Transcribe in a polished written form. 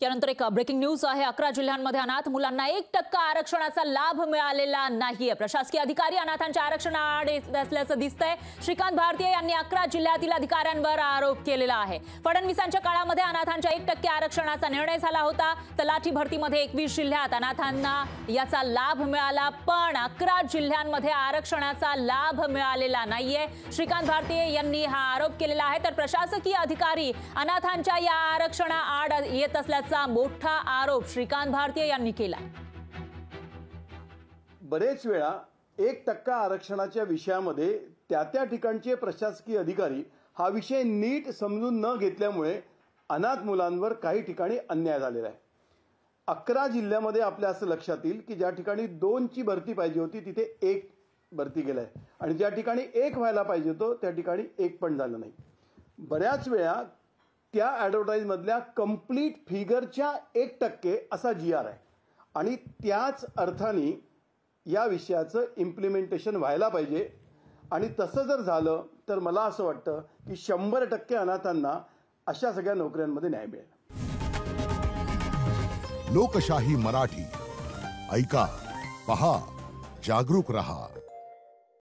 त्यानंतर एक breaking news आहे। 11 जिल्ह्यांमध्ये अनाथ मुलांना 1% आरक्षणाचा लाभ मिळालेला नाहीये। प्रशासकीय अधिकारी अनाथांच्या आरक्षणाआड असल्याचं दिसतंय। श्रीकांत भारतीय यांनी 11 जिल्ह्यातील अधिकाऱ्यांवर आरोप केलेला आहे। फडणवीसांच्या काळामध्ये अनाथांच्या 1% आरक्षणाचा निर्णय झाला होता। तलाठी भरतीमध्ये 21 जिल्ह्यात अनाथांना याचा लाभ मिळाला, पण 11 जिल्ह्यांमध्ये आरक्षणाचा लाभ मिळालेला नाहीये। श्रीकांत भारतीय यांनी हा आरोप केलेला आहे। तर प्रशासकीय अधिकारी अनाथांच्या या आरक्षणाआड येत असल्याचा मोठा आरोप श्रीकांत भारतीय यांनी केला। बरेच वेळा 1% आरक्षणाच्या विषयामध्ये त्या ठिकाणचे प्रशासकीय अधिकारी हा विषय नीट समजून न घेतल्यामुळे अनाथ मुलांवर काही ठिकाणी अन्याय झालेला आहे। 11 जिल्ह्यामध्ये आपल्या असं लक्षात येईल की ज्या ठिकाणी 2 ची भरती पाहिजे होती तिथे 1 भरती केलाय आणि ज्या ठिकाणी 1 व्हायला पाहिजे होतं त्या ठिकाणी 1 पण झालं नाही। बऱ्याच वेळा त्या ॲडव्हर्टाइज मधल्या कंप्लीट फिगरच्या 1% असा GR आहे आणि त्याच अर्थाने या विषयाचं इम्प्लिमेंटेशन व्हायला पाहिजे आणि तसं जर झालं तर मला असं वाटतं की 100% अनाथांना अशा सगळ्या नोकऱ्यांमध्ये न्याय मिळेल। लोकशाही मराठी ऐका, पहा, जागरूक रहा।